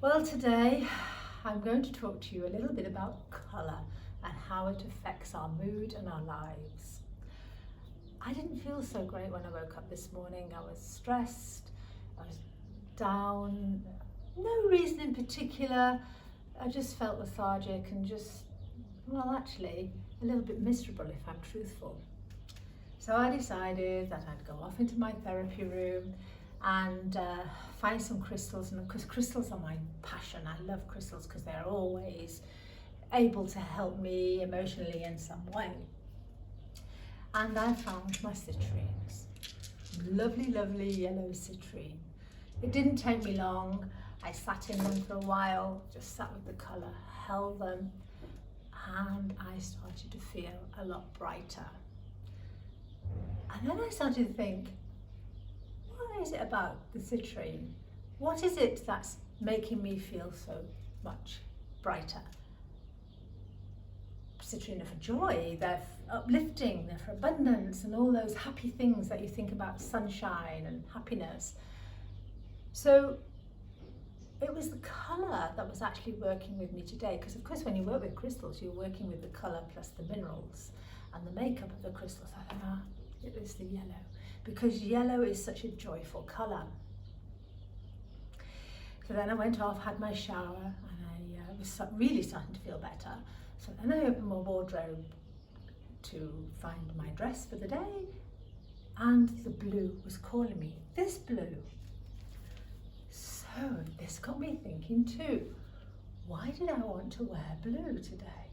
Well, today I'm going to talk to you a little bit about colour and how it affects our mood and our lives. I didn't feel so great when I woke up this morning. I was stressed, I was down, no reason in particular. I just felt lethargic and actually a little bit miserable if I'm truthful. So I decided that I'd go off into my therapy room and find some crystals, and because crystals are my passion. I love crystals because they're always able to help me emotionally in some way. And I found my citrines, lovely, lovely yellow citrine. It didn't take me long. I sat in them for a while, just sat with the colour, held them, and I started to feel a lot brighter. And then I started to think, what is it about the citrine? What is it that's making me feel so much brighter? Citrine are for joy, they're uplifting, they're for abundance and all those happy things that you think about, sunshine and happiness. So it was the colour that was actually working with me today, because of course when you work with crystals you're working with the colour plus the minerals and the makeup of the crystals. I thought, it was the yellow, because yellow is such a joyful colour. So then I went off, had my shower, and I was really starting to feel better. So then I opened my wardrobe to find my dress for the day, and the blue was calling me, this blue. So this got me thinking too, why did I want to wear blue today?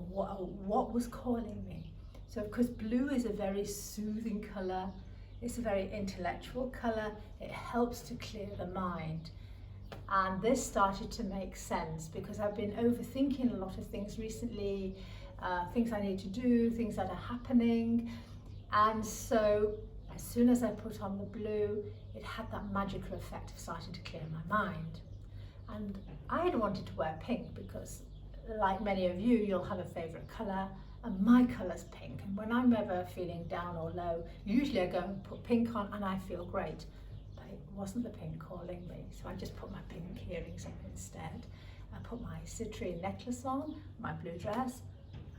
What was calling me? So of course blue is a very soothing colour, it's a very intellectual colour, it helps to clear the mind. And this started to make sense because I've been overthinking a lot of things recently, things I need to do, things that are happening. And so as soon as I put on the blue, it had that magical effect of starting to clear my mind. And I had wanted to wear pink because, like many of you, you'll have a favourite colour, and my colour's pink. And when I'm ever feeling down or low, usually I go and put pink on and I feel great. But it wasn't the pink calling me, so I just put my pink earrings on instead. I put my citrine necklace on, my blue dress,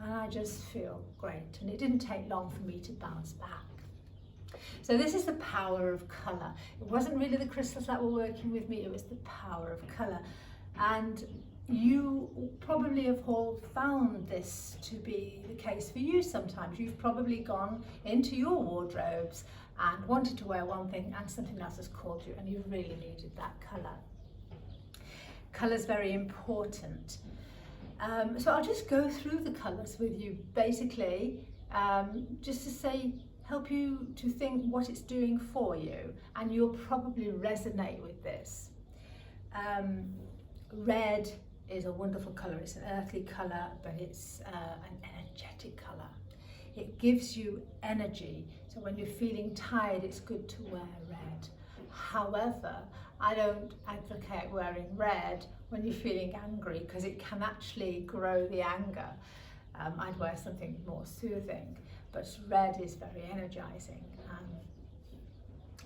and I just feel great. And it didn't take long for me to bounce back. So this is the power of colour. It wasn't really the crystals that were working with me, it was the power of colour. And you probably have all found this to be the case for you sometimes. You've probably gone into your wardrobes and wanted to wear one thing and something else has called you and you really needed that colour. Colour's very important. So I'll just go through the colours with you basically, just to say, help you to think what it's doing for you, and you'll probably resonate with this. Red is a wonderful colour. It's an earthly colour, but it's an energetic colour. It gives you energy. So when you're feeling tired, it's good to wear red. However, I don't advocate wearing red when you're feeling angry because it can actually grow the anger. I'd wear something more soothing, but red is very energizing.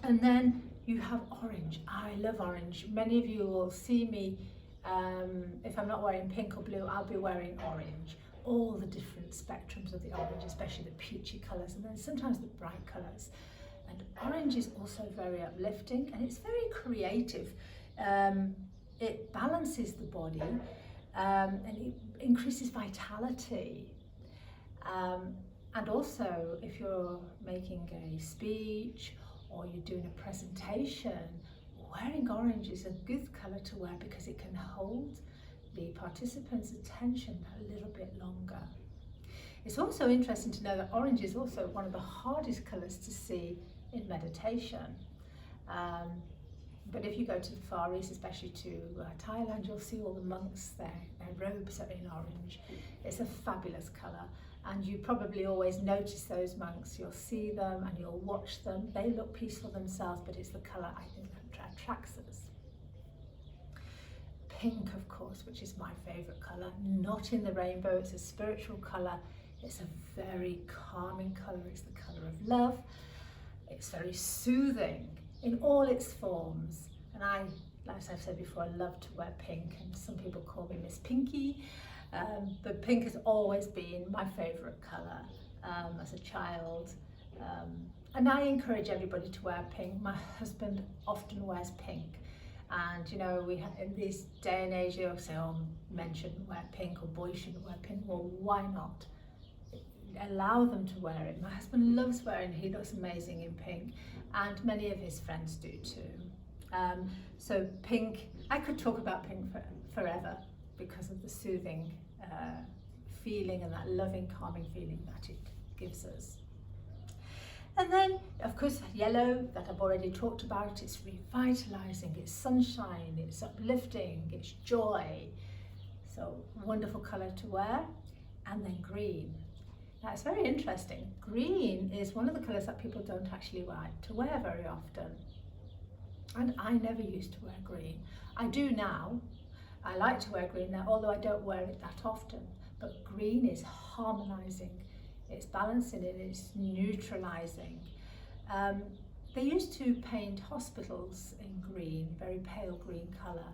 And then you have orange. I love orange. Many of you will see me, if I'm not wearing pink or blue, I'll be wearing orange. All the different spectrums of the orange, especially the peachy colours, and then sometimes the bright colours. And orange is also very uplifting and it's very creative. It balances the body and it increases vitality. And also, if you're making a speech or you're doing a presentation, wearing orange is a good colour to wear because it can hold the participants' attention a little bit longer. It's also interesting to know that orange is also one of the hardest colours to see in meditation. But if you go to the Far East, especially to Thailand, you'll see all the monks, their robes are in orange. It's a fabulous colour, and you probably always notice those monks. You'll see them and you'll watch them. They look peaceful themselves, but it's the colour I think that attracts us. Pink, of course, which is my favourite colour, not in the rainbow. It's a spiritual colour. It's a very calming colour. It's the colour of love. It's very soothing in all its forms, and I as I've said before, I love to wear pink, and some people call me Miss Pinky. But pink has always been my favourite colour as a child. And I encourage everybody to wear pink. My husband often wears pink. And you know, in this day and age, you'll say, oh, men shouldn't wear pink or boys shouldn't wear pink. Well, why not? Allow them to wear it. My husband loves wearing, he looks amazing in pink, and many of his friends do too. So pink, I could talk about pink forever because of the soothing feeling and that loving, calming feeling that it gives us. And then, of course, yellow, that I've already talked about, it's revitalizing, it's sunshine, it's uplifting, it's joy. So, wonderful colour to wear. And then green. Now, it's very interesting. Green is one of the colours that people don't actually like to wear very often. And I never used to wear green. I do now. I like to wear green now, although I don't wear it that often. But green is harmonising. It's balancing it, it's neutralising. They used to paint hospitals in green, very pale green colour,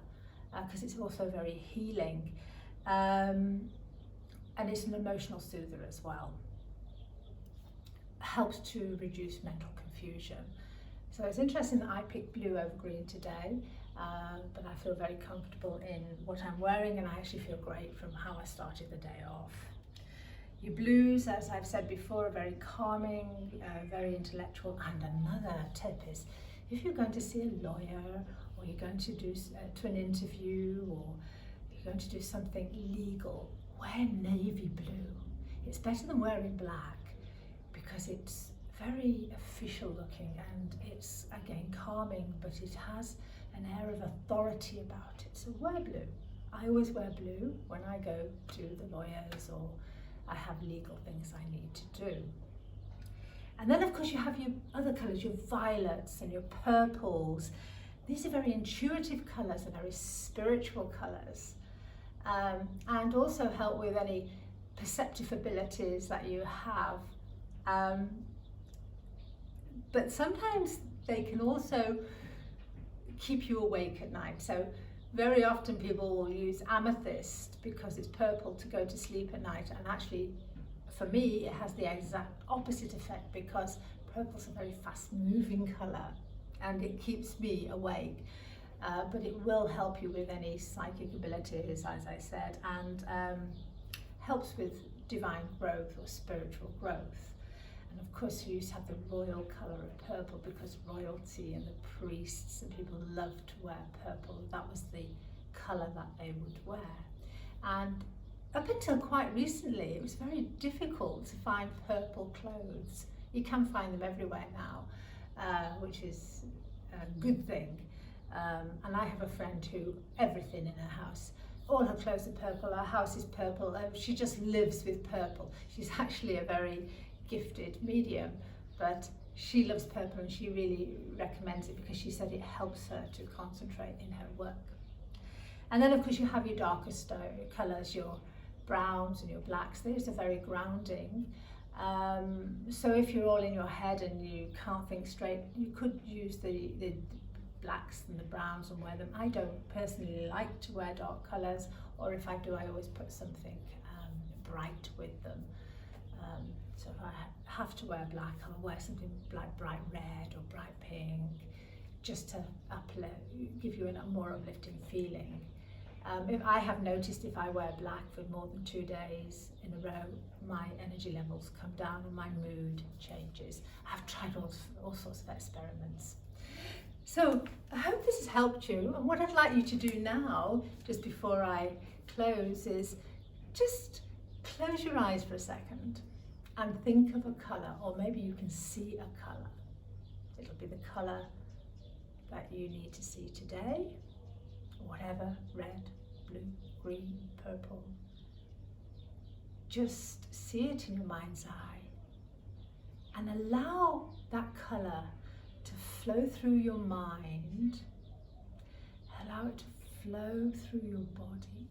because it's also very healing. And it's an emotional soother as well. Helps to reduce mental confusion. So it's interesting that I picked blue over green today, but I feel very comfortable in what I'm wearing, and I actually feel great from how I started the day off. Your blues, as I've said before, are very calming, very intellectual. And another tip is, if you're going to see a lawyer, or you're going to do to an interview, or you're going to do something legal, wear navy blue. It's better than wearing black because it's very official looking, and it's again calming, but it has an air of authority about it. So wear blue. I always wear blue when I go to the lawyers or I have legal things I need to do. And then of course you have your other colours, your violets and your purples. These are very intuitive colours and very spiritual colours, and also help with any perceptive abilities that you have. But sometimes they can also keep you awake at night. So very often people will use amethyst because it's purple to go to sleep at night, and actually for me it has the exact opposite effect because purple's a very fast moving colour and it keeps me awake, but it will help you with any psychic abilities, as I said, and helps with divine growth or spiritual growth. And of course you used to have the royal colour of purple because royalty and the priests and people loved to wear purple. That was the colour that they would wear. And up until quite recently it was very difficult to find purple clothes. You can find them everywhere now, which is a good thing. And I have a friend who, everything in her house, all her clothes are purple, her house is purple, she just lives with purple. She's actually a very gifted medium, but she loves purple and she really recommends it because she said it helps her to concentrate in her work. And then of course you have your darker colours, your browns and your blacks. Those are very grounding. So if you're all in your head and you can't think straight, you could use the blacks and the browns and wear them. I don't personally like to wear dark colours, or if I do I always put something bright with them. So if I have to wear black, I'll wear something like bright red or bright pink, just to give you a more uplifting feeling. If I have noticed if I wear black for more than 2 days in a row, my energy levels come down and my mood changes. I've tried all sorts of experiments. So I hope this has helped you, and what I'd like you to do now, just before I close, is just close your eyes for a second and think of a colour, or maybe you can see a colour. It'll be the colour that you need to see today, whatever, red, blue, green, purple. Just see it in your mind's eye and allow that colour to flow through your mind. Allow it to flow through your body.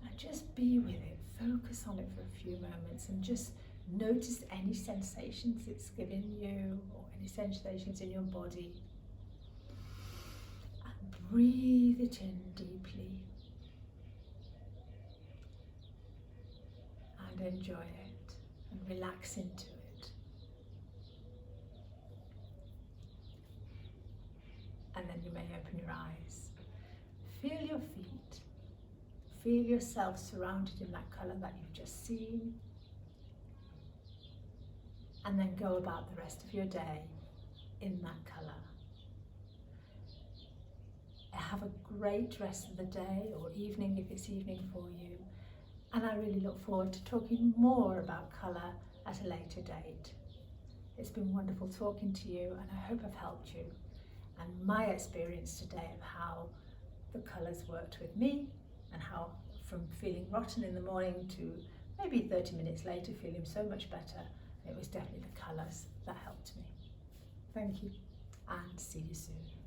And just be with it. Focus on it for a few moments and just notice any sensations it's giving you or any sensations in your body. breathe it in deeply and enjoy it and relax into it. And then you may open your eyes. Feel your feet. Feel yourself surrounded in that colour that you've just seen. And then go about the rest of your day in that colour. Have a great rest of the day or evening if it's evening for you. And I really look forward to talking more about colour at a later date. It's been wonderful talking to you, and I hope I've helped you. And my experience today of how the colours worked with me, and how from feeling rotten in the morning to maybe 30 minutes later feeling so much better, it was definitely the colours that helped me. Thank you, and see you soon.